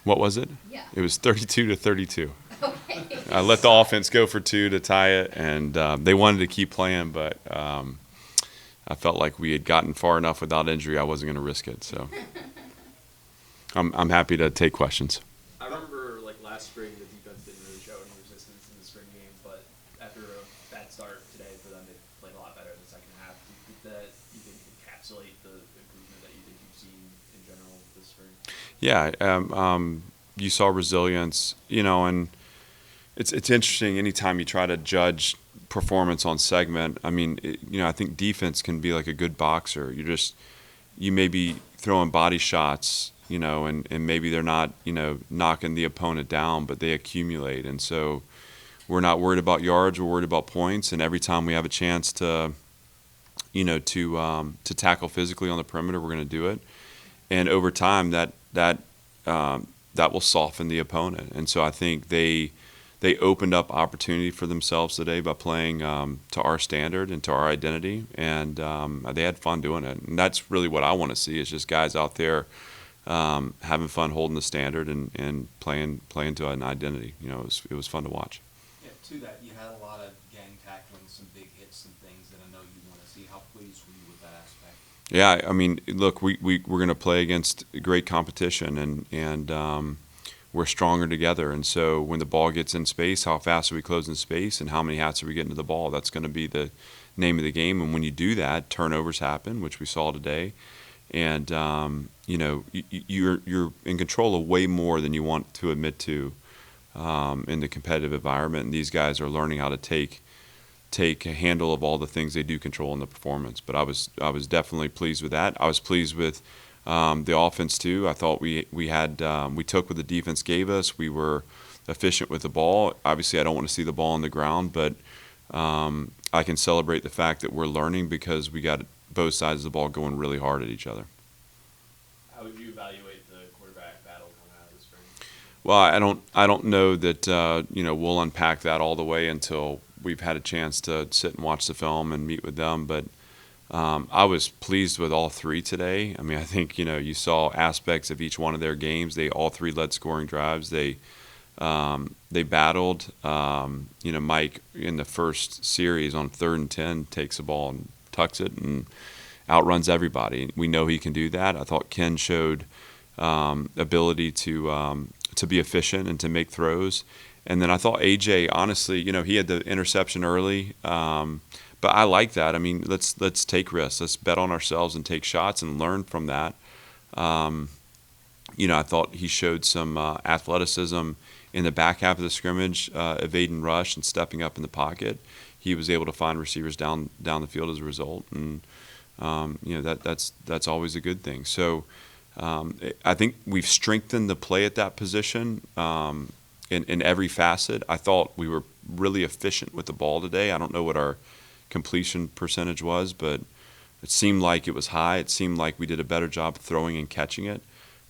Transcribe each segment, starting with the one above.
What was it? Yeah. It was 32-32. Okay. I let the offense go for two to tie it, and they wanted to keep playing, but I felt like we had gotten far enough without injury. I wasn't going to risk it. So I'm happy to take questions. I remember like last spring, the defense didn't really show any resistance in the spring game, but after a bad start today for them, they played a lot better in the second half. Do you think that you can encapsulate the improvement that you think you've seen in general this spring? Yeah, you saw resilience, and it's interesting. Anytime you try to judge performance on segment, I mean, I think defense can be like a good boxer. You may be throwing body shots, and maybe they're not, knocking the opponent down, but they accumulate. And so we're not worried about yards, we're worried about points. And every time we have a chance to, to tackle physically on the perimeter, we're going to do it. And over time, that will soften the opponent. And so I think they opened up opportunity for themselves today by playing to our standard and to our identity, and they had fun doing it. And that's really what I want to see is just guys out there having fun holding the standard and playing to an identity. It was fun to watch. Yeah, to that, you had a lot of gang tackling, some big hits and things that I know you want to see. How pleased were you with that aspect? Yeah, I mean, look, we're going to play against great competition, and we're stronger together. And so when the ball gets in space, how fast are we closing space, and how many hats are we getting to the ball? That's going to be the name of the game. And when you do that, turnovers happen, which we saw today. And you're in control of way more than you want to admit to in the competitive environment. And these guys are learning how to take a handle of all the things they do control in the performance. But I was definitely pleased with that. I was pleased with the offense too. I thought we took what the defense gave us. We were efficient with the ball. Obviously, I don't want to see the ball on the ground, but I can celebrate the fact that we're learning because we got both sides of the ball going really hard at each other. How would you evaluate the quarterback battle coming out of the spring? Well, I don't know that we'll unpack that all the way until we've had a chance to sit and watch the film and meet with them. But I was pleased with all three today. I mean, I think you saw aspects of each one of their games. They all three led scoring drives. They battled. Mike in the first series on 3rd and 10 takes the ball and tucks it and outruns everybody. We know he can do that. I thought Ken showed ability to be efficient and to make throws. And then I thought AJ, honestly, he had the interception early, but I like that. I mean, let's take risks. Let's bet on ourselves and take shots and learn from that. I thought he showed some athleticism in the back half of the scrimmage, evading rush and stepping up in the pocket. He was able to find receivers down the field as a result, and that's always a good thing. So I think we've strengthened the play at that position in every facet. I thought we were really efficient with the ball today. I don't know what our completion percentage was, but it seemed like it was high. It seemed like we did a better job throwing and catching it.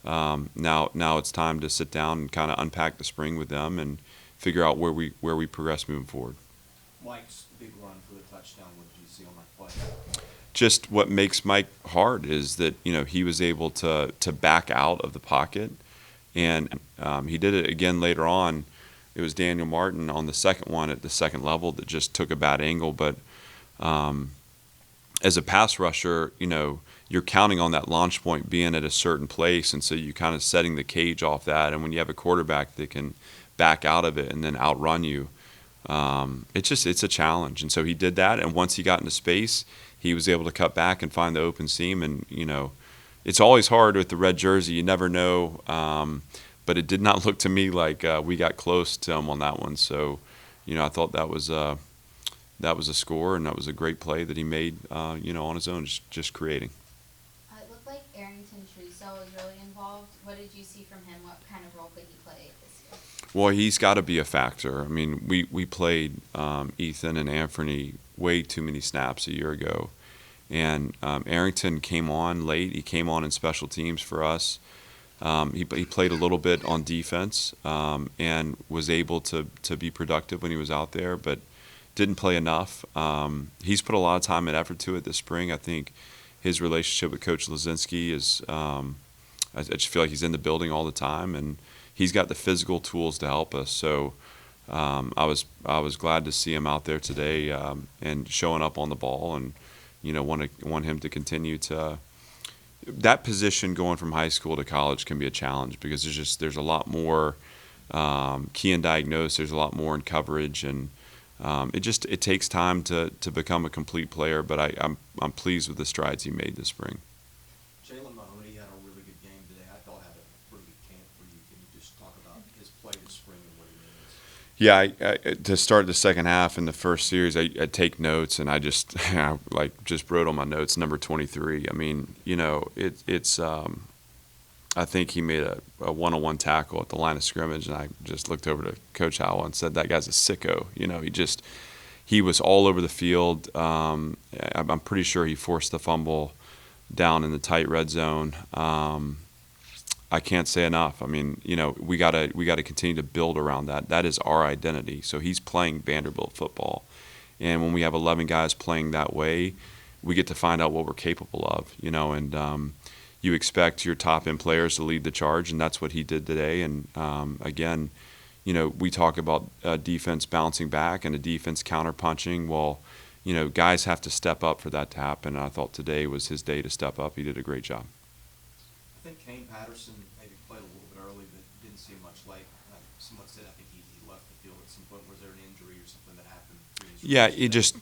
Now it's time to sit down and kind of unpack the spring with them and figure out where we progress moving forward. Mike's big run for the touchdown, what did you see on that play? Just what makes Mike hard is that he was able to back out of the pocket, and he did it again later on. It was Daniel Martin on the second one at the second level that just took a bad angle. But as a pass rusher, you're counting on that launch point being at a certain place, and so you're kind of setting the cage off that. And when you have a quarterback that can back out of it and then outrun you, it's a challenge. And so he did that, and once he got into space, he was able to cut back and find the open seam. And it's always hard with the red jersey. You never know, but it did not look to me like we got close to him on that one. So I thought that was a score, and that was a great play that he made on his own, just creating. It looked like Arrington Teresa was really involved. What did you see from him? What kind of role could he play this year? Well, he's got to be a factor. I mean, we played Ethan and Anthony way too many snaps a year ago, and Arrington came on late. He came on in special teams for us. He played a little bit on defense and was able to be productive when he was out there, but didn't play enough. He's put a lot of time and effort to it this spring. I think his relationship with Coach Lazinski is I just feel like he's in the building all the time, and he's got the physical tools to help us. So I was glad to see him out there today and showing up on the ball, and want him to continue to. That position going from high school to college can be a challenge because there's a lot more key and diagnose. There's a lot more in coverage, and it takes time to become a complete player. But I'm pleased with the strides he made this spring. Jaylen Mahoney had a really good game today. I thought had a pretty good camp for you. Can you just talk about his play this spring and what he means? Yeah, to start the second half in the first series, I take notes, and I just just wrote on my notes number 23. I mean, it's I think he made a one-on-one tackle at the line of scrimmage, and I just looked over to Coach Howell and said, that guy's a sicko. He was all over the field. I'm pretty sure he forced the fumble down in the tight red zone. I can't say enough. I mean, we gotta continue to build around that. That is our identity. So he's playing Vanderbilt football, and when we have 11 guys playing that way, we get to find out what we're capable of. And you expect your top end players to lead the charge, and that's what he did today. And again, we talk about defense bouncing back and a defense counterpunching. Well, guys have to step up for that to happen. And I thought today was his day to step up. He did a great job. I think Kane Patterson maybe played a little bit early, but didn't seem much late. Someone said I think he left the field at some point. Was there an injury or something that happened? Yeah,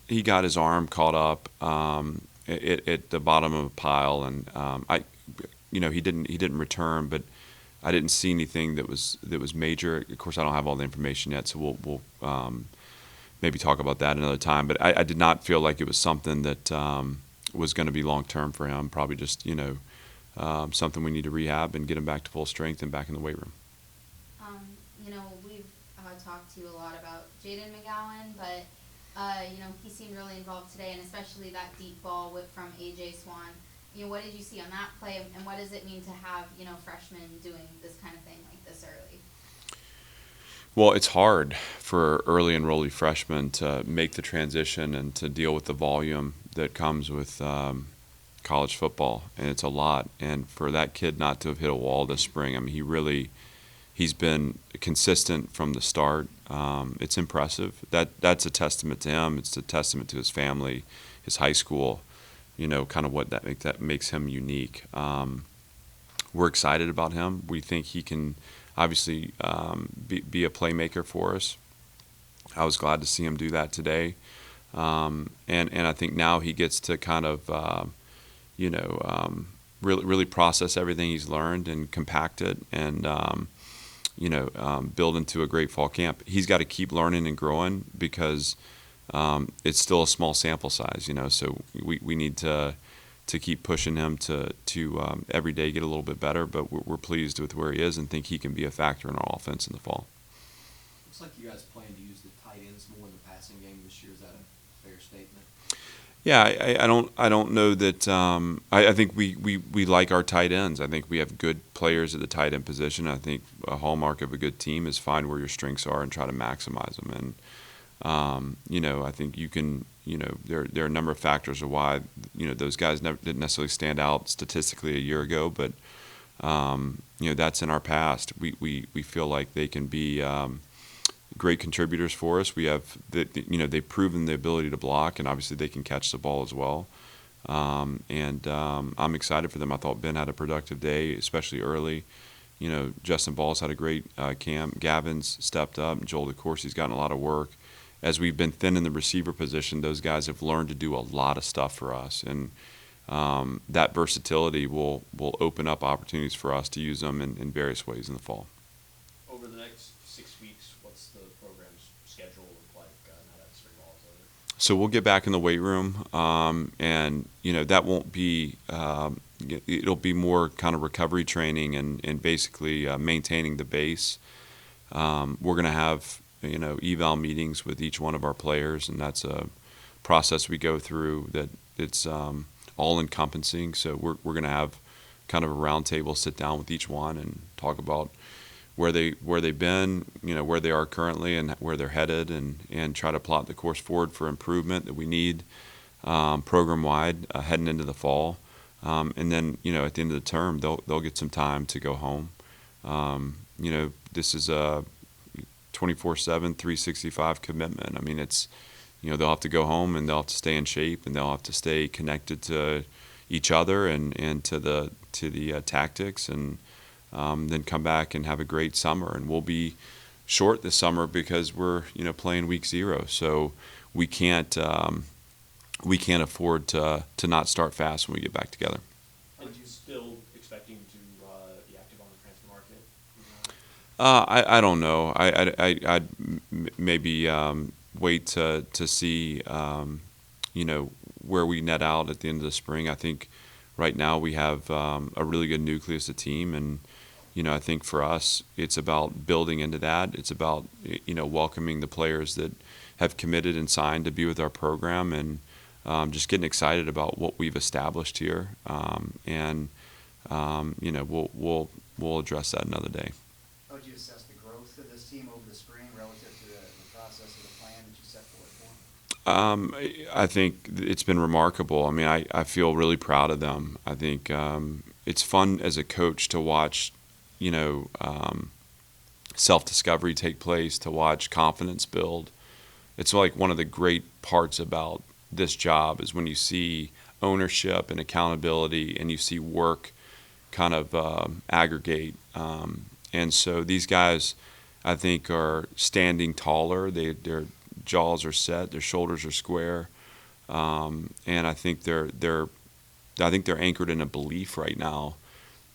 he got his arm caught up at the bottom of a pile, and he didn't return, but I didn't see anything that was major. Of course, I don't have all the information yet, so we'll maybe talk about that another time. But I did not feel like it was something that was going to be long term for him. Probably just something we need to rehab and get him back to full strength and back in the weight room. We've talked to you a lot about Jaden McGowan, but he seemed really involved today, and especially that deep ball from AJ Swan. What did you see on that play, and what does it mean to have freshmen doing this kind of thing like this early? Well, it's hard for early enrollee freshmen to make the transition and to deal with the volume that comes with college football, and it's a lot. And for that kid not to have hit a wall this spring, I mean, he's been consistent from the start. It's impressive. That's a testament to him. It's a testament to his family, his high school. Kind of what that makes him unique. We're excited about him. We think he can obviously be a playmaker for us. I was glad to see him do that today, and I think now he gets to kind of really process everything he's learned and compact it and build into a great fall camp. He's got to keep learning and growing because it's still a small sample size, so we need to keep pushing him to every day get a little bit better, but we're pleased with where he is and think he can be a factor in our offense in the fall. Looks like you guys plan to use the tight ends more in the passing game this year. Is that a fair statement? Yeah, I don't know that. I think we like our tight ends. I think we have good players at the tight end position. I think a hallmark of a good team is find where your strengths are and try to maximize them. And I think you can. There are a number of factors of why those guys didn't necessarily stand out statistically a year ago, but that's in our past. We feel like they can be great contributors for us. We have they've proven the ability to block, and obviously they can catch the ball as well. And I'm excited for them. I thought Ben had a productive day, especially early. Justin Ball's had a great camp. Gavin's stepped up. Joel, of course, he's gotten a lot of work. As we've been thin in the receiver position, those guys have learned to do a lot of stuff for us, and that versatility will open up opportunities for us to use them in various ways in the fall. Over the next 6 weeks, what's the program's schedule look like now that spring ball is over? So we'll get back in the weight room, and that won't be. It'll be more kind of recovery training and basically maintaining the base. We're going to have eval meetings with each one of our players, and that's a process we go through that it's all encompassing. So we're going to have kind of a round table, sit down with each one and talk about where they've been, where they are currently and where they're headed, and try to plot the course forward for improvement that we need program wide heading into the fall. And then at the end of the term they'll get some time to go home. this is a 24/7, 365 commitment. I mean, it's, they'll have to go home and they'll have to stay in shape and they'll have to stay connected to each other and to the tactics, and then come back and have a great summer. And we'll be short this summer because we're playing week 0, so we can't afford to not start fast when we get back together. Are you still expecting to be active on the transfer market? I don't know. I'd maybe wait to see where we net out at the end of the spring. I think right now we have a really good nucleus of team, and I think for us it's about building into that. It's about welcoming the players that have committed and signed to be with our program, and just getting excited about what we've established here. We'll address that another day. How would you assess the growth of this team over the spring relative to the process of the plan that you set forward for them? I think it's been remarkable. I mean, I feel really proud of them. I think it's fun as a coach to watch, self-discovery take place, to watch confidence build. It's like one of the great parts about this job is when you see ownership and accountability and you see work kind of aggregate. And so these guys, I think, are standing taller. Their jaws are set, their shoulders are square, and I think they're anchored in a belief right now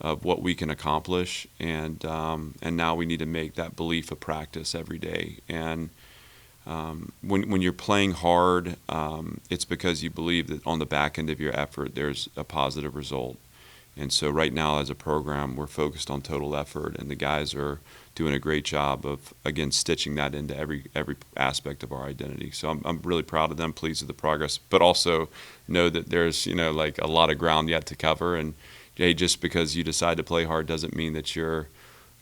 of what we can accomplish, and now we need to make that belief a practice every day. And when you're playing hard, it's because you believe that on the back end of your effort there's a positive result. And so right now as a program we're focused on total effort, and the guys are doing a great job of, again, stitching that into every aspect of our identity. So I'm really proud of them, pleased with the progress, but also know that there's like a lot of ground yet to cover. And hey, just because you decide to play hard doesn't mean that you're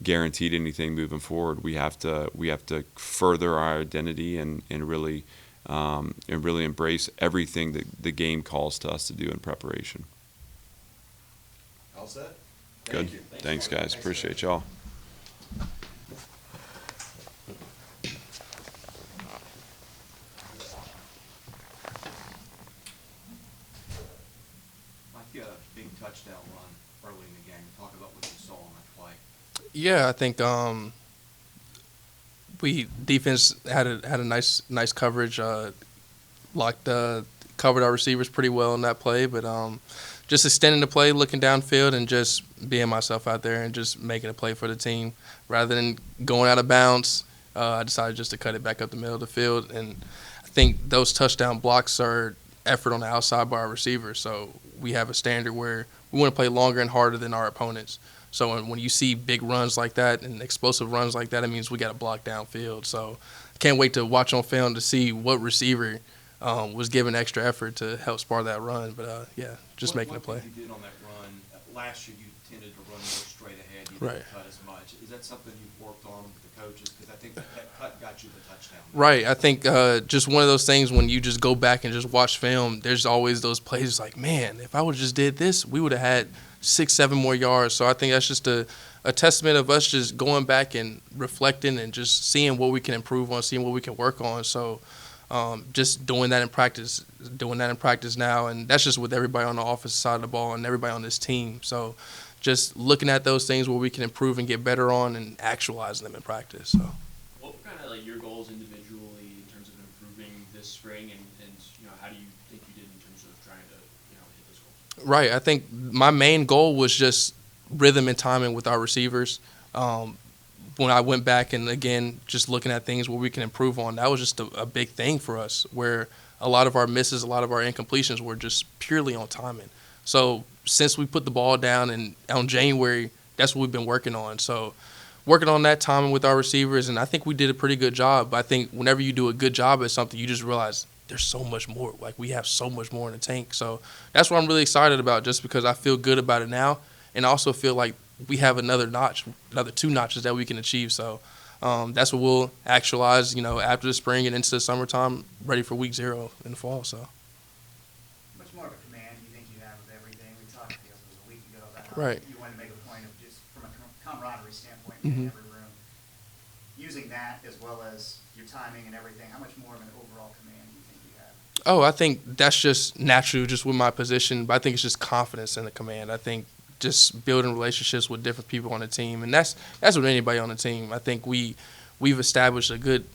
guaranteed anything moving forward. We have to further our identity and really embrace everything that the game calls to us to do in preparation. All set? Good. Thank you. Thanks, guys. Appreciate y'all. Mike, you had a big touchdown run early in the game. Talk about what you saw on that play. Yeah, I think defense had a nice coverage, covered our receivers pretty well in that play, but just extending the play, looking downfield, and just being myself out there and just making a play for the team rather than going out of bounds. I decided just to cut it back up the middle of the field, and I think those touchdown blocks are effort on the outside by our receivers. So we have a standard where we want to play longer and harder than our opponents. So when you see big runs like that and explosive runs like that, it means we got to block downfield. So I can't wait to watch on film to see what receiver was given extra effort to help spar that run. But, just making a play. What you did on that run, last year you tended to run more straight ahead. You Right. didn't cut as much. Is that something you've worked on with the coaches? Because I think that cut got you the touchdown. Right. I think just one of those things when you just go back and just watch film, there's always those plays like, man, if I would have just did this, we would have had 6-7 more yards. So I think that's just a testament of us just going back and reflecting and just seeing what we can improve on, seeing what we can work on. So just doing that in practice now, and that's just with everybody on the offensive side of the ball and everybody on this team. So just looking at those things where we can improve and get better on and actualizing them in practice. So. What were kind of like your goals individually in terms of improving this spring, and how do you think you did in terms of trying to hit those goals? Right. I think my main goal was just rhythm and timing with our receivers. When I went back and, again, just looking at things where we can improve on, that was just a big thing for us, where a lot of our misses, a lot of our incompletions were just purely on timing. So since we put the ball down on January, that's what we've been working on. So working on that timing with our receivers, and I think we did a pretty good job. But I think whenever you do a good job at something, you just realize there's so much more. Like, we have so much more in the tank. So that's what I'm really excited about, just because I feel good about it now, and I also feel like we have another 2 notches that we can achieve. So that's what we'll actualize, after the spring and into the summertime, ready for week 0 in the fall. So. Much more of a command you think you have of everything? We talked, I guess it was a week ago, about how Right. you wanted to make a point of just from a camaraderie standpoint in every room. using that as well as your timing and everything, how much more of an overall command do you think you have? Oh, I think that's just natural, just with my position. But I think it's just confidence in the command. I think just building relationships with different people on the team, and that's with anybody on the team. I think we've established a good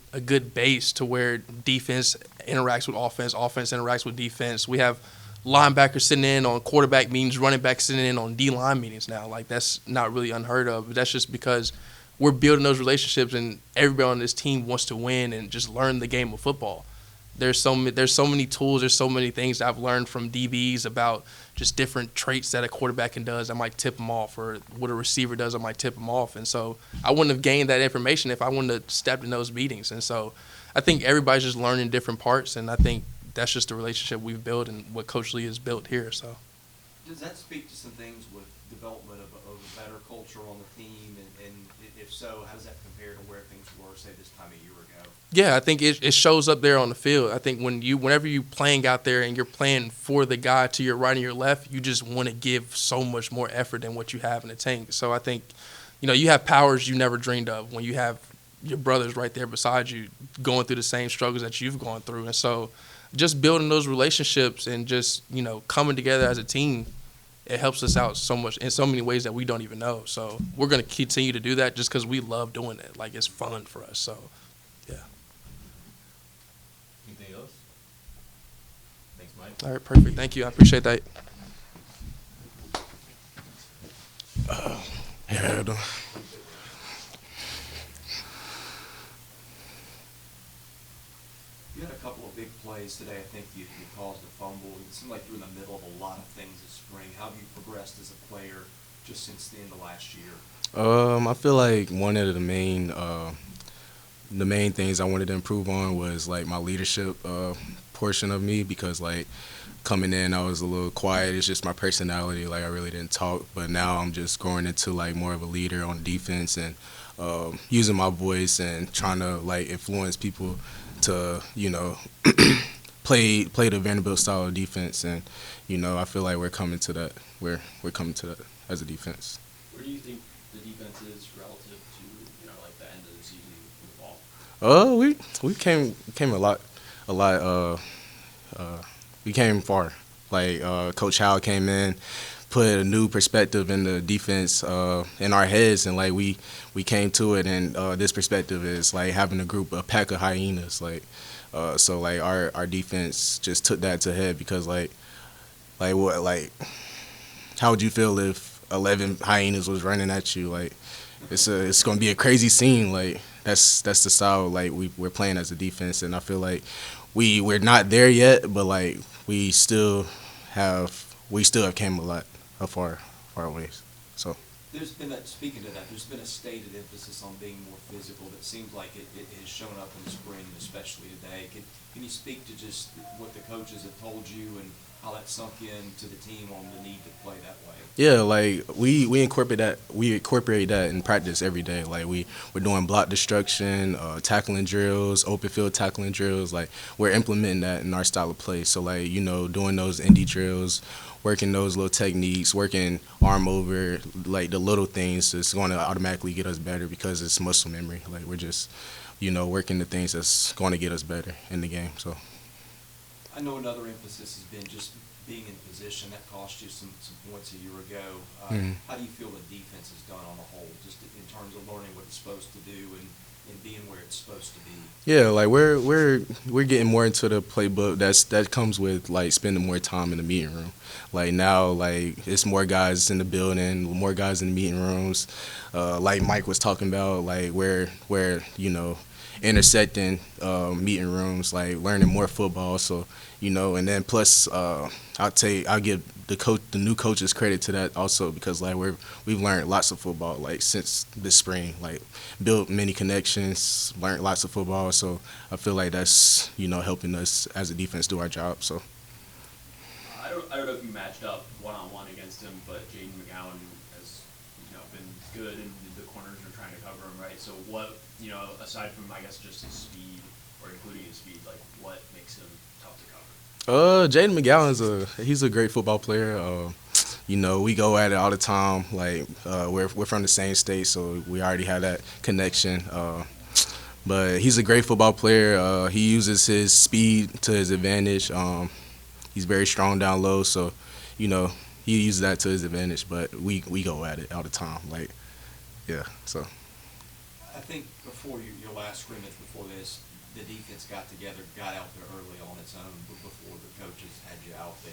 base to where defense interacts with offense, offense interacts with defense. We have linebackers sitting in on quarterback meetings, running backs sitting in on D-line meetings now. Like, that's not really unheard of, but that's just because we're building those relationships, and everybody on this team wants to win and just learn the game of football. There's so many tools, there's so many things that I've learned from DBs about just different traits that a quarterback can does that might tip them off, or what a receiver does that might tip them off. And so I wouldn't have gained that information if I wouldn't have stepped in those meetings. And so I think everybody's just learning different parts, and I think that's just the relationship we've built and what Coach Lee has built here. So Does that speak to some things with development of a better culture on the team? And if so, how does that compare to where things were, say, this time a year ago? yeah, I think it shows up there on the field. I think whenever you playing out there and you're playing for the guy to your right and your left, you just want to give so much more effort than what you have in the tank. So I think, you have powers you never dreamed of when you have your brothers right there beside you going through the same struggles that you've gone through. And so just building those relationships and just, coming together as a team, it helps us out so much in so many ways that we don't even know. So we're going to continue to do that just because we love doing it. Like, it's fun for us. So, yeah. Anything else? Thanks, Mike. All right, perfect. Thank you. I appreciate that. Yeah, You had a couple of big plays today. I think you caused a fumble. It seemed like you were in the middle of a lot of things this spring. How have you progressed as a player just since the end of last year? I feel like one of the main things I wanted to improve on was like my leadership portion of me, because like coming in I was a little quiet. It's just my personality. Like, I really didn't talk, but now I'm just growing into like more of a leader on defense and using my voice and trying to like influence people to play the Vanderbilt style of defense. And I feel like we're coming to that. We're coming to that as a defense. Where do you think the defense is relative to like the end of the season with the ball? We came a lot. We came far. Like, Coach Howell came in, put a new perspective in the defense in our heads, and like we came to it. And this perspective is like having a pack of hyenas. Like, so like our defense just took that to head, because like how would you feel if 11 hyenas was running at you? Like, it's gonna be a crazy scene. Like, that's the style like we're playing as a defense. And I feel like we're not there yet, but like we still have came a far ways. So There's been speaking to that, there's been a stated emphasis on being more physical that seems like it has shown up in the spring, especially today. Can you speak to just what the coaches have told you and how that sunk into the team on the need to play that way? yeah, like we incorporate that in practice every day. Like, we're doing block destruction, tackling drills, open field tackling drills. Like, we're implementing that in our style of play. So like, doing those indie drills, working those little techniques, working arm over, like the little things, is going to automatically get us better because it's muscle memory. Like, we're just, working the things that's going to get us better in the game. So I know another emphasis has been just being in position. That cost you some points a year ago. How do you feel the defense has done on the whole, just in terms of learning what it's supposed to do and being where it's supposed to be? yeah, like we're getting more into the playbook. That comes with like spending more time in the meeting room. Like, now, like, it's more guys in the building, more guys in the meeting rooms. Like Mike was talking about, like we're intersecting meeting rooms, like learning more football. So and then plus I'll give the new coaches credit to that also, because like we've learned lots of football like since this spring, like built many connections, learned lots of football. So I feel like that's helping us as a defense do our job. So I don't know if you matched up one-on-one against him, but Jaylen Mahoney has been good, and the corners are trying to cover him, right? So what, aside from, I guess, just his speed, or including his speed, like, what makes him tough to cover? Jaylen McGowan's he's a great football player. We go at it all the time. Like, we're from the same state, so we already have that connection. But he's a great football player. He uses his speed to his advantage. He's very strong down low, so he uses that to his advantage. But we go at it all the time. So. I think before your last scrimmage, before this, the defense got together, got out there early on its own before the coaches had you out there.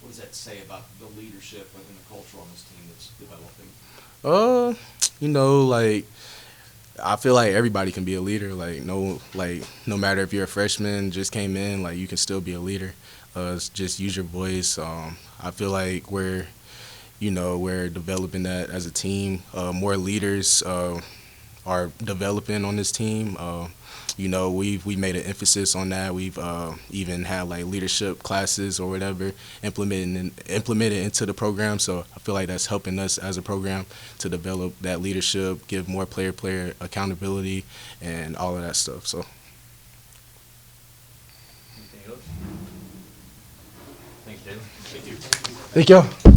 What does that say about the leadership and the culture on this team that's developing? I feel like everybody can be a leader. No matter if you're a freshman, just came in, you can still be a leader. Just use your voice. I feel like we're developing that as a team. More leaders are developing on this team. We made an emphasis on that. We've even had leadership classes or whatever implemented into the program. So I feel like that's helping us as a program to develop that leadership, give more player accountability, and all of that stuff. So. Anything else? Thanks, Jaylen. Thank y'all.